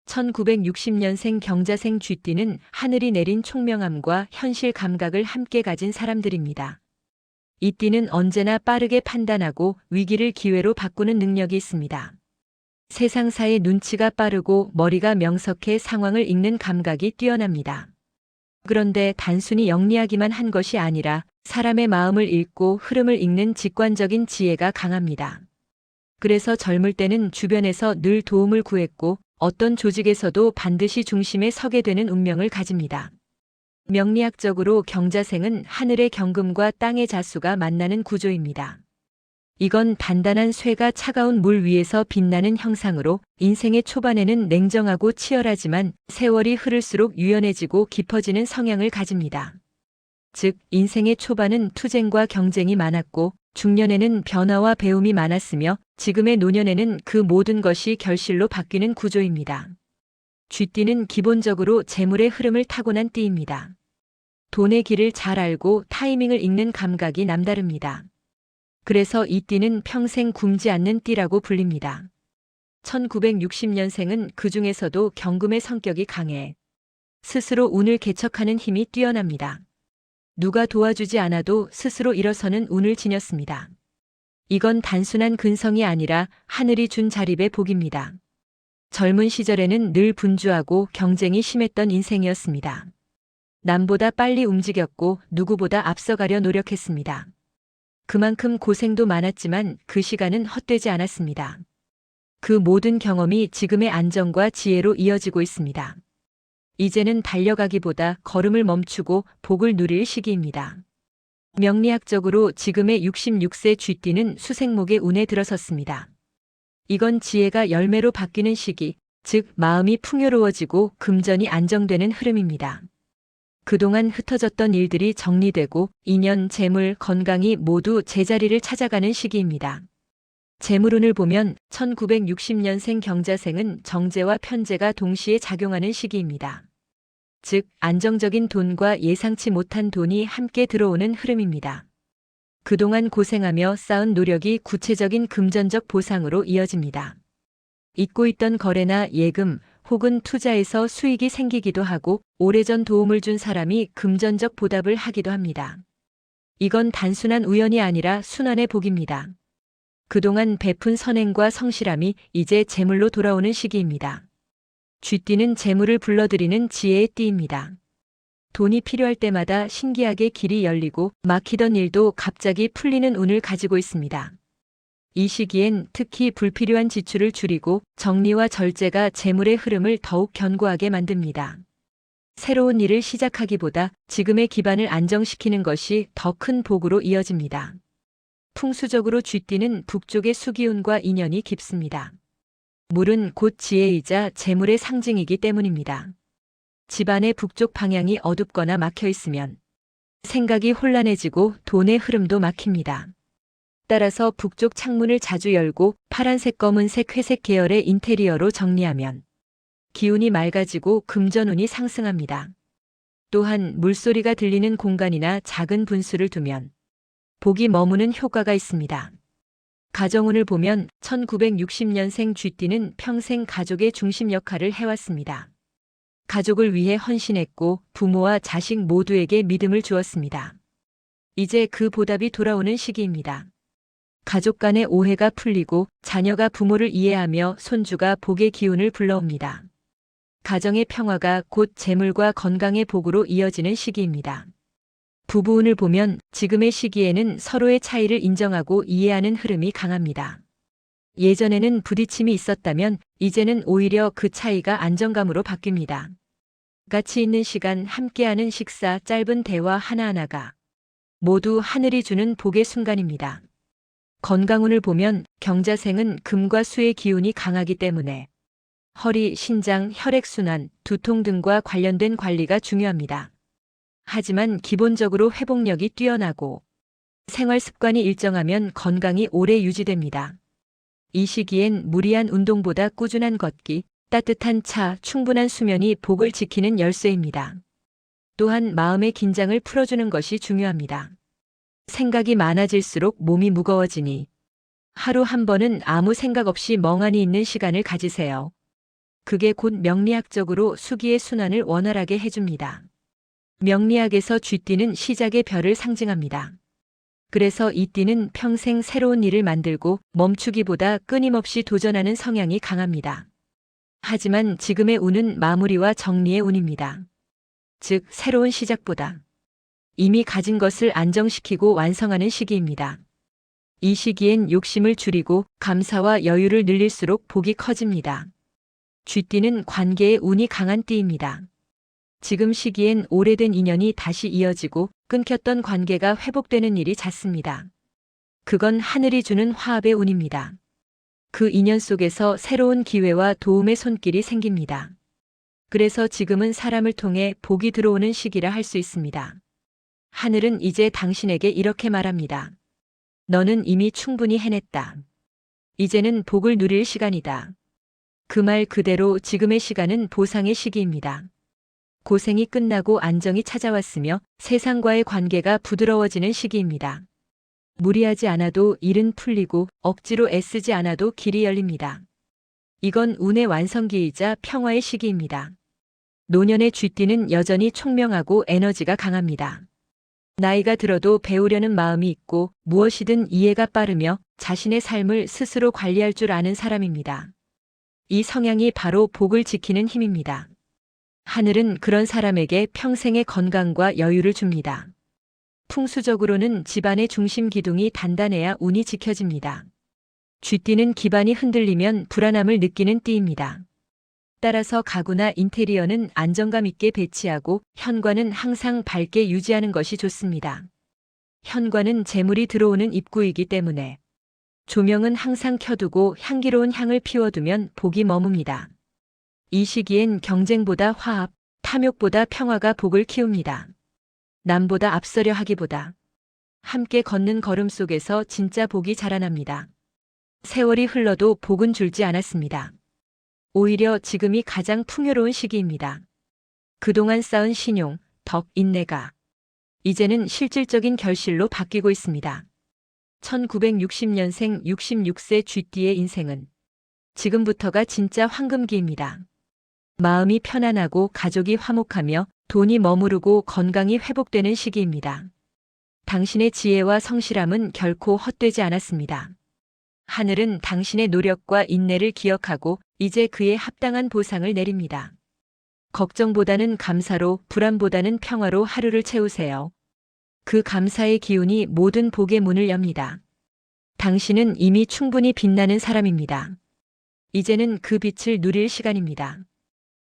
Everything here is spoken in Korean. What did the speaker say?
1960년생 경자생 쥐띠는 하늘이 내린 총명함과 현실 감각을 함께 가진 사람들입니다. 이 띠는 언제나 빠르게 판단하고 위기를 기회로 바꾸는 능력이 있습니다. 세상사의 눈치가 빠르고 머리가 명석해 상황을 읽는 감각이 뛰어납니다. 그런데 단순히 영리하기만 한 것이 아니라 사람의 마음을 읽고 흐름을 읽는 직관적인 지혜가 강합니다. 그래서 젊을 때는 주변에서 늘 도움을 구했고 어떤 조직에서도 반드시 중심에 서게 되는 운명을 가집니다. 명리학적으로 경자생은 하늘의 경금과 땅의 자수가 만나는 구조입니다. 이건 단단한 쇠가 차가운 물 위에서 빛나는 형상으로 인생의 초반에는 냉정하고 치열하지만 세월이 흐를수록 유연해지고 깊어지는 성향을 가집니다. 즉, 인생의 초반은 투쟁과 경쟁이 많았고 중년에는 변화와 배움이 많았으며 지금의 노년에는 그 모든 것이 결실로 바뀌는 구조입니다. 쥐띠는 기본적으로 재물의 흐름을 타고난 띠입니다. 돈의 길을 잘 알고 타이밍을 읽는 감각이 남다릅니다. 그래서 이 띠는 평생 굶지 않는 띠라고 불립니다. 1960년생은 그 중에서도 경금의 성격이 강해 스스로 운을 개척하는 힘이 뛰어납니다. 누가 도와주지 않아도 스스로 일어서는 운을 지녔습니다. 이건 단순한 근성이 아니라 하늘이 준 자립의 복입니다. 젊은 시절에는 늘 분주하고 경쟁이 심했던 인생이었습니다. 남보다 빨리 움직였고 누구보다 앞서가려 노력했습니다. 그만큼 고생도 많았지만 그 시간은 헛되지 않았습니다. 그 모든 경험이 지금의 안정과 지혜로 이어지고 있습니다. 이제는 달려가기보다 걸음을 멈추고 복을 누릴 시기입니다. 명리학적으로 지금의 66세 쥐띠는 수생목의 운에 들어섰습니다. 이건 지혜가 열매로 바뀌는 시기, 즉 마음이 풍요로워지고 금전이 안정되는 흐름입니다. 그동안 흩어졌던 일들이 정리되고 인연, 재물, 건강이 모두 제자리를 찾아가는 시기입니다. 재물운을 보면 1960년생 경자생은 정제와 편제가 동시에 작용하는 시기입니다. 즉, 안정적인 돈과 예상치 못한 돈이 함께 들어오는 흐름입니다. 그동안 고생하며 쌓은 노력이 구체적인 금전적 보상으로 이어집니다. 잊고 있던 거래나 예금 혹은 투자에서 수익이 생기기도 하고 오래전 도움을 준 사람이 금전적 보답을 하기도 합니다. 이건 단순한 우연이 아니라 순환의 복입니다. 그동안 베푼 선행과 성실함이 이제 재물로 돌아오는 시기입니다. 쥐띠는 재물을 불러들이는 지혜의 띠입니다. 돈이 필요할 때마다 신기하게 길이 열리고 막히던 일도 갑자기 풀리는 운을 가지고 있습니다. 이 시기엔 특히 불필요한 지출을 줄이고 정리와 절제가 재물의 흐름을 더욱 견고하게 만듭니다. 새로운 일을 시작하기보다 지금의 기반을 안정시키는 것이 더 큰 복으로 이어집니다. 풍수적으로 쥐띠는 북쪽의 수기운과 인연이 깊습니다. 물은 곧 지혜이자 재물의 상징이기 때문입니다. 집안의 북쪽 방향이 어둡거나 막혀 있으면 생각이 혼란해지고 돈의 흐름도 막힙니다. 따라서 북쪽 창문을 자주 열고 파란색, 검은색, 회색 계열의 인테리어로 정리하면 기운이 맑아지고 금전운이 상승합니다. 또한 물소리가 들리는 공간이나 작은 분수를 두면 복이 머무는 효과가 있습니다. 가정운을 보면 1960년생 쥐띠는 평생 가족의 중심 역할을 해왔습니다. 가족을 위해 헌신했고 부모와 자식 모두에게 믿음을 주었습니다. 이제 그 보답이 돌아오는 시기입니다. 가족 간의 오해가 풀리고 자녀가 부모를 이해하며 손주가 복의 기운을 불러옵니다. 가정의 평화가 곧 재물과 건강의 복으로 이어지는 시기입니다. 부부운을 보면 지금의 시기에는 서로의 차이를 인정하고 이해하는 흐름이 강합니다. 예전에는 부딪힘이 있었다면 이제는 오히려 그 차이가 안정감으로 바뀝니다. 가치 있는 시간, 함께하는 식사, 짧은 대화 하나하나가 모두 하늘이 주는 복의 순간입니다. 건강운을 보면 경자생은 금과 수의 기운이 강하기 때문에 허리, 신장, 혈액순환, 두통 등과 관련된 관리가 중요합니다. 하지만 기본적으로 회복력이 뛰어나고 생활 습관이 일정하면 건강이 오래 유지됩니다. 이 시기엔 무리한 운동보다 꾸준한 걷기, 따뜻한 차, 충분한 수면이 복을 지키는 열쇠입니다. 또한 마음의 긴장을 풀어주는 것이 중요합니다. 생각이 많아질수록 몸이 무거워지니 하루 한 번은 아무 생각 없이 멍하니 있는 시간을 가지세요. 그게 곧 명리학적으로 수기의 순환을 원활하게 해줍니다. 명리학에서 쥐띠는 시작의 별을 상징합니다. 그래서 이 띠는 평생 새로운 일을 만들고 멈추기보다 끊임없이 도전하는 성향이 강합니다. 하지만 지금의 운은 마무리와 정리의 운입니다. 즉, 새로운 시작보다 이미 가진 것을 안정시키고 완성하는 시기입니다. 이 시기엔 욕심을 줄이고 감사와 여유를 늘릴수록 복이 커집니다. 쥐띠는 관계의 운이 강한 띠입니다. 지금 시기엔 오래된 인연이 다시 이어지고 끊겼던 관계가 회복되는 일이 잦습니다. 그건 하늘이 주는 화합의 운입니다. 그 인연 속에서 새로운 기회와 도움의 손길이 생깁니다. 그래서 지금은 사람을 통해 복이 들어오는 시기라 할 수 있습니다. 하늘은 이제 당신에게 이렇게 말합니다. 너는 이미 충분히 해냈다. 이제는 복을 누릴 시간이다. 그 말 그대로 지금의 시간은 보상의 시기입니다. 고생이 끝나고 안정이 찾아왔으며 세상과의 관계가 부드러워지는 시기입니다. 무리하지 않아도 일은 풀리고 억지로 애쓰지 않아도 길이 열립니다. 이건 운의 완성기이자 평화의 시기입니다. 노년의 쥐띠는 여전히 총명하고 에너지가 강합니다. 나이가 들어도 배우려는 마음이 있고 무엇이든 이해가 빠르며 자신의 삶을 스스로 관리할 줄 아는 사람입니다. 이 성향이 바로 복을 지키는 힘입니다. 하늘은 그런 사람에게 평생의 건강과 여유를 줍니다. 풍수적으로는 집안의 중심 기둥이 단단해야 운이 지켜집니다. 쥐띠는 기반이 흔들리면 불안함을 느끼는 띠입니다. 따라서 가구나 인테리어는 안정감 있게 배치하고 현관은 항상 밝게 유지하는 것이 좋습니다. 현관은 재물이 들어오는 입구이기 때문에 조명은 항상 켜두고 향기로운 향을 피워두면 복이 머뭅니다. 이 시기엔 경쟁보다 화합, 탐욕보다 평화가 복을 키웁니다. 남보다 앞서려 하기보다 함께 걷는 걸음 속에서 진짜 복이 자라납니다. 세월이 흘러도 복은 줄지 않았습니다. 오히려 지금이 가장 풍요로운 시기입니다. 그동안 쌓은 신용, 덕, 인내가 이제는 실질적인 결실로 바뀌고 있습니다. 1960년생 66세 쥐띠의 인생은 지금부터가 진짜 황금기입니다. 마음이 편안하고 가족이 화목하며 돈이 머무르고 건강이 회복되는 시기입니다. 당신의 지혜와 성실함은 결코 헛되지 않았습니다. 하늘은 당신의 노력과 인내를 기억하고 이제 그에 합당한 보상을 내립니다. 걱정보다는 감사로, 불안보다는 평화로 하루를 채우세요. 그 감사의 기운이 모든 복의 문을 엽니다. 당신은 이미 충분히 빛나는 사람입니다. 이제는 그 빛을 누릴 시간입니다.